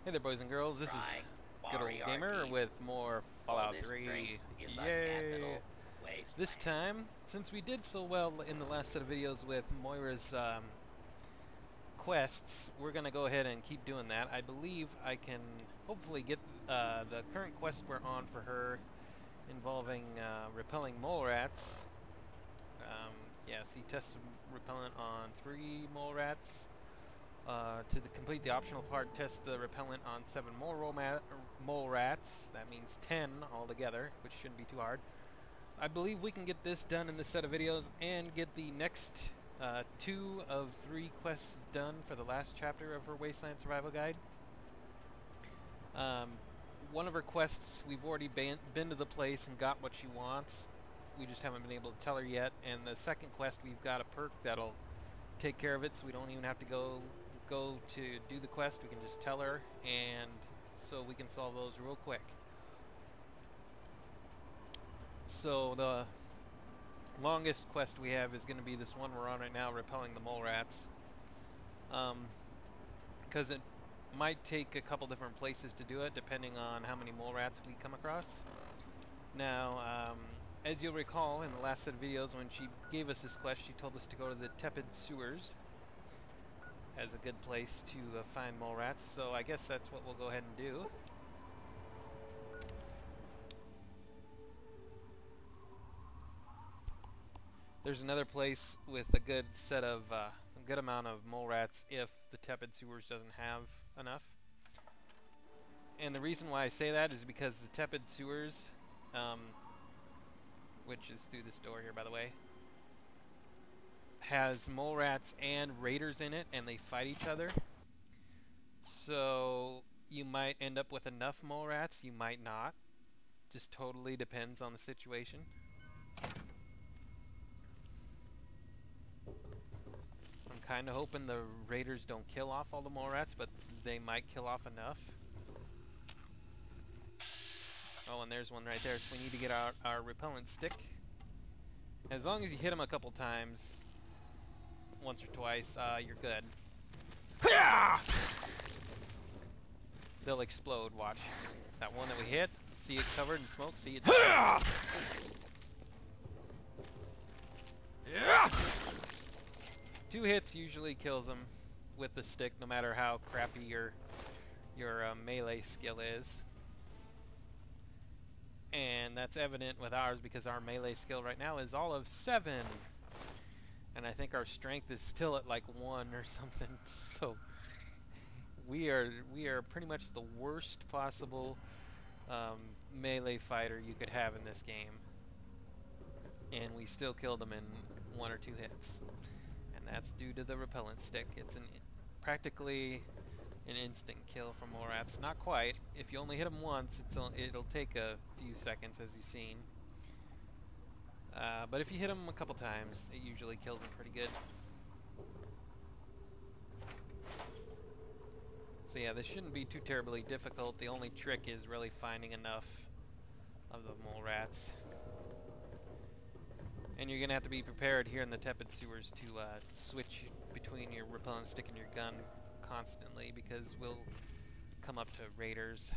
Hey there, boys and girls. This is Good Old Gamer with more Fallout 3. Yay! This time, since we did so well in the last set of videos with Moira's quests, we're going to go ahead and keep doing that. I believe I can hopefully get the current quest we're on for her involving repelling mole rats. Yes, he tests repellent on 3 mole rats. Complete the optional part, test the repellent on 7 more mole rats. That means 10 altogether, which shouldn't be too hard. I believe we can get this done in this set of videos and get the next 2 of 3 quests done for the last chapter of her Wasteland Survival Guide. One of her quests, we've already been to the place and got what she wants. We just haven't been able to tell her yet. And the second quest, we've got a perk that'll take care of it, so we don't even have to go to do the quest. We can just tell her, and so we can solve those real quick. So the longest quest we have is going to be this one we're on right now, repelling the mole rats, because it might take a couple different places to do it depending on how many mole rats we come across. Now, as you'll recall in the last set of videos, when she gave us this quest, she told us to go to the Tepid Sewers as a good place to find mole rats, so I guess that's what we'll go ahead and do. There's another place with a good set of a good amount of mole rats if the Tepid Sewers doesn't have enough. And the reason why I say that is because the Tepid Sewers, which is through this door here, by the way, has mole rats and raiders in it, and they fight each other. So you might end up with enough mole rats, you might not. Just totally depends on the situation. I'm kind of hoping the raiders don't kill off all the mole rats, but they might kill off enough. Oh, and there's one right there, so we need to get our repellent stick. As long as you hit them a couple times, once or twice, you're good. They'll explode, watch. That one that we hit, see it covered in smoke, see it... 2 hits usually kills them with the stick, no matter how crappy your melee skill is. And that's evident with ours because our melee skill right now is all of 7. And I think our strength is still at like 1 or something. So we are pretty much the worst possible melee fighter you could have in this game. And we still killed them in 1 or 2 hits. And that's due to the repellent stick. It's practically an instant kill from mole rats. Not quite. If you only hit them once, it'll take a few seconds, as you've seen. But if you hit them a couple times, it usually kills them pretty good. So yeah, this shouldn't be too terribly difficult. The only trick is really finding enough of the mole rats. And you're going to have to be prepared here in the Tepid Sewers to switch between your repellent stick and your gun constantly, because we'll come up to raiders.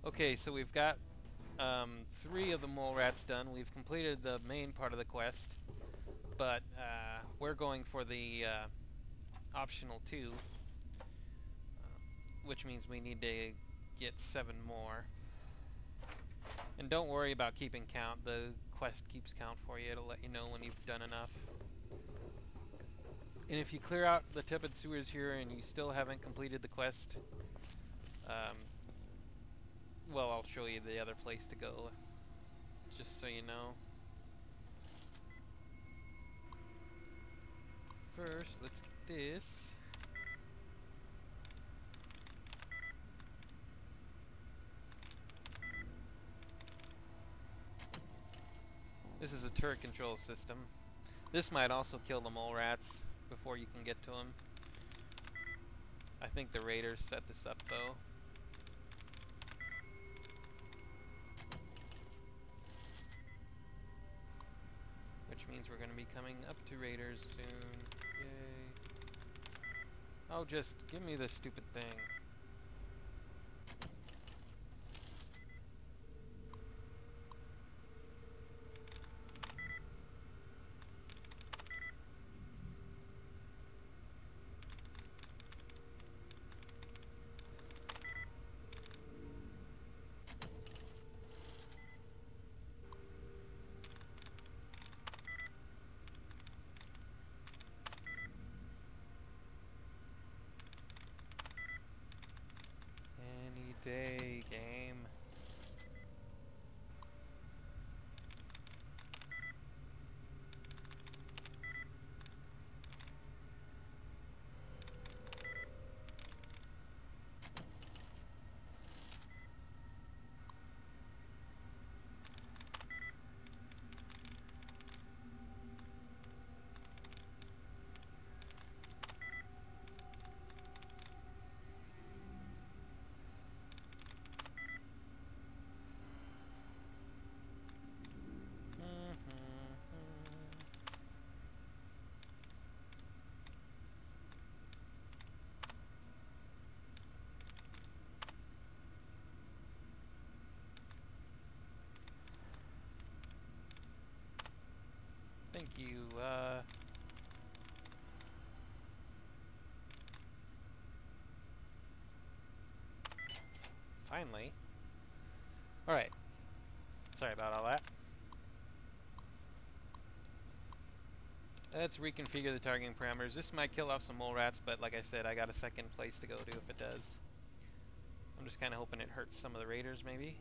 Okay, so we've got 3 of the mole rats done. We've completed the main part of the quest, but we're going for the optional 2, which means we need to get 7 more. And don't worry about keeping count. The quest keeps count for you. It'll let you know when you've done enough. And if you clear out the Tepid Sewers here and you still haven't completed the quest, well, I'll show you the other place to go, just so you know. First, let's get this. This is a turret control system. This might also kill the mole rats before you can get to them. I think the raiders set this up, though. means we're going to be coming up to raiders soon. Yay. Oh, just give me this stupid thing. Any day, game. Thank you. Finally. Alright. Sorry about all that. Let's reconfigure the targeting parameters. This might kill off some mole rats, but like I said, I got a second place to go to if it does. I'm just kind of hoping it hurts some of the raiders, maybe.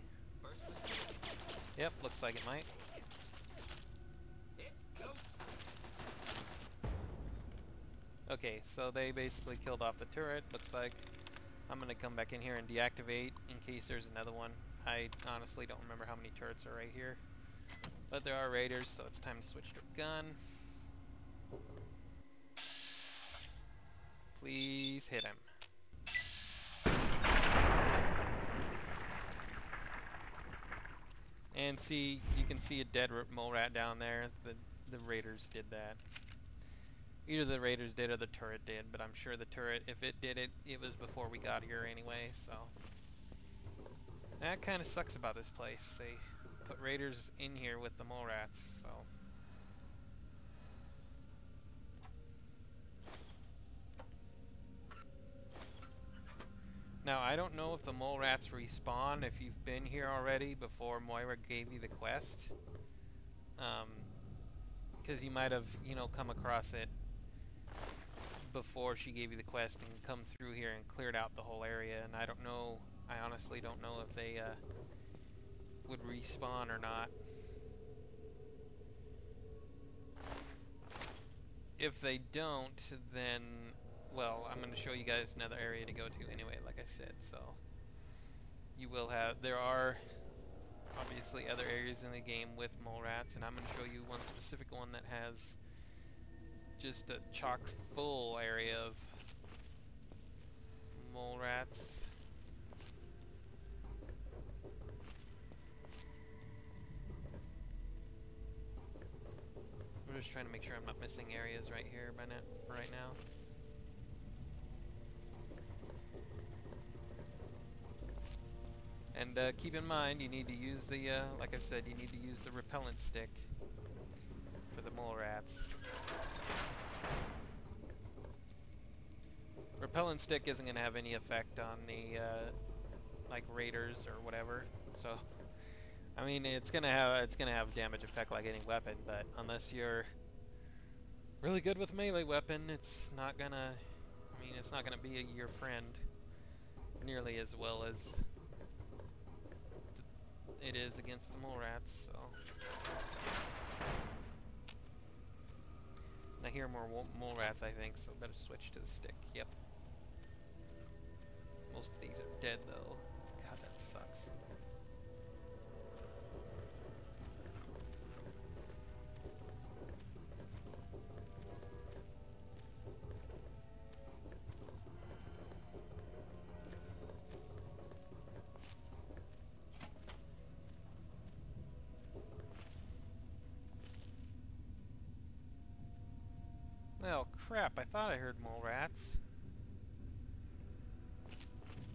Yep, looks like it might. Okay, so they basically killed off the turret, looks like. I'm going to come back in here and deactivate in case there's another one. I honestly don't remember how many turrets are right here. But there are raiders, so it's time to switch to a gun. Please hit him. And see, you can see a dead mole rat down there. The raiders did that. Either the raiders did or the turret did, but I'm sure the turret, if it did it, it was before we got here anyway, so. That kind of sucks about this place. They put raiders in here with the mole rats, so. Now, I don't know if the mole rats respawn if you've been here already before Moira gave you the quest. Because you might have, you know, come across it before she gave you the quest and come through here and cleared out the whole area, and I don't know, I honestly don't know if they would respawn or not. If they don't, then, well, I'm going to show you guys another area to go to anyway, like I said, so you will have, there are obviously other areas in the game with mole rats, and I'm going to show you one specific one that has just a chock full area of mole rats. I'm just trying to make sure I'm not missing areas right here for right now. And keep in mind, you need to use the, like I've said, you need to use the repellent stick for the mole rats. Repellent stick isn't going to have any effect on the, like raiders or whatever. So, I mean, it's gonna have damage effect like any weapon, but unless you're really good with melee weapon, it's not gonna. I mean, it's not gonna be your friend nearly as well as it is against the mole rats. So. I hear more mole rats, I think, so better switch to the stick. Yep. Most of these are dead, though. God, that sucks.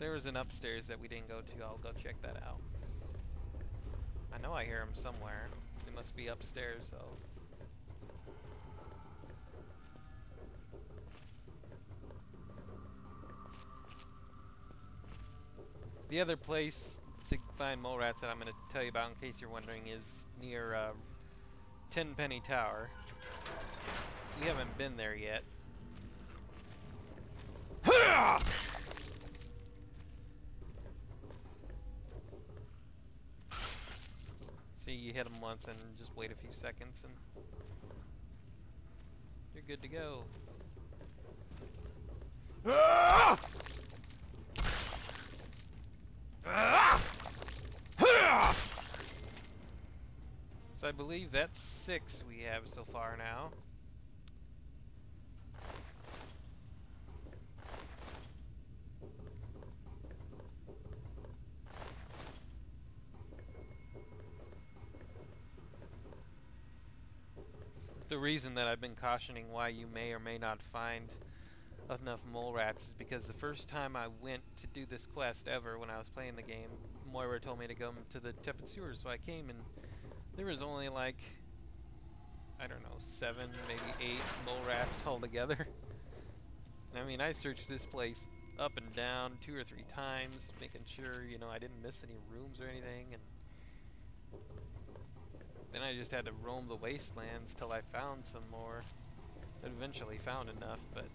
There was an upstairs that we didn't go to. I'll go check that out. I know I hear him somewhere. It must be upstairs though. The other place to find mole rats that I'm going to tell you about, in case you're wondering, is near Tenpenny Tower. We haven't been there yet. See, you hit them once and just wait a few seconds and you're good to go. So I believe that's 6 we have so far now. The reason that I've been cautioning why you may or may not find enough mole rats is because the first time I went to do this quest ever when I was playing the game, Moira told me to go to the tepid sewers, so I came and there was only like, I don't know, 7, maybe 8 mole rats altogether. I mean, I searched this place up and down 2 or 3 times, making sure, you know, I didn't miss any rooms or anything, and then I just had to roam the wastelands till I found some more. I eventually found enough, but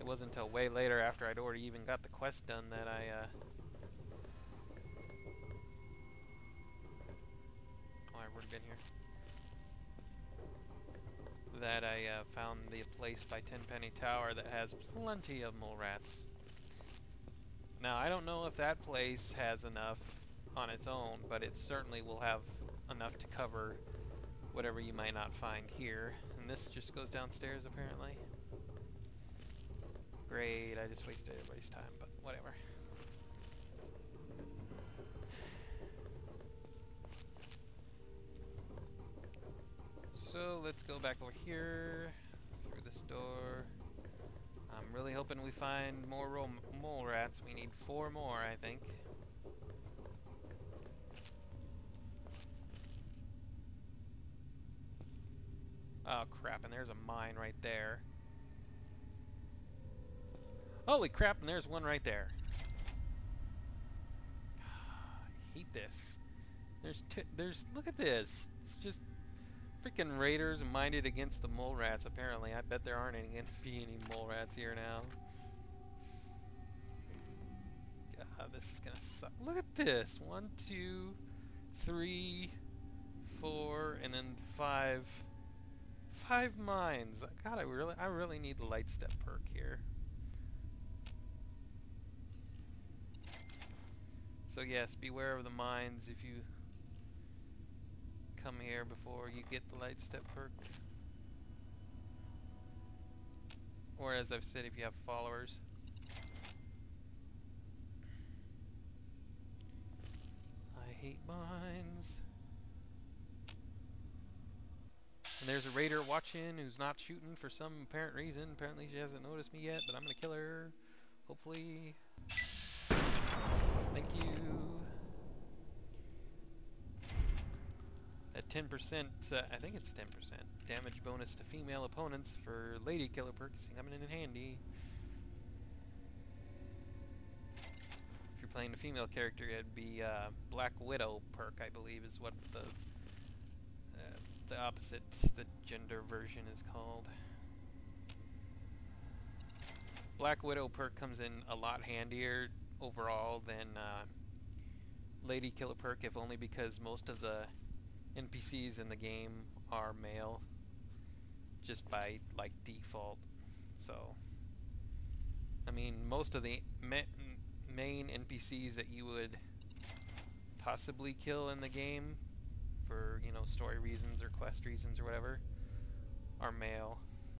it wasn't until way later, after I'd already even got the quest done, that I oh, I've already been here. That I found the place by Tenpenny Tower that has plenty of mole rats. Now, I don't know if that place has enough on its own, but it certainly will have enough to cover whatever you might not find here. And this just goes downstairs, apparently. Great, I just wasted everybody's time, but whatever. So, let's go back over here, through this door. I'm really hoping we find more mole rats. We need 4 more, I think. Oh crap, and there's a mine right there. Holy crap, and there's one right there. I hate this. Look at this. It's just freaking raiders minded against the mole rats, apparently. I bet there aren't going to be any mole rats here now. God, this is going to suck. Look at this. 1, 2, 3, 4, and then 5. 5 mines. God, I really need the light step perk here. So yes, beware of the mines if you come here before you get the light step perk. Or as I've said, if you have followers. I hate mines. And there's a raider watching who's not shooting for some apparent reason. Apparently she hasn't noticed me yet, but I'm gonna kill her. Hopefully. Thank you. At 10%, I think it's 10% damage bonus to female opponents for lady killer perks coming in handy. If you're playing a female character, it'd be Black Widow perk, I believe, is what the opposite, the gender version is called. Black Widow perk comes in a lot handier overall than Lady Killer perk, if only because most of the NPCs in the game are male, just by like default. So, I mean, most of the main NPCs that you would possibly kill in the game for, you know, story reasons or quest reasons or whatever, are male.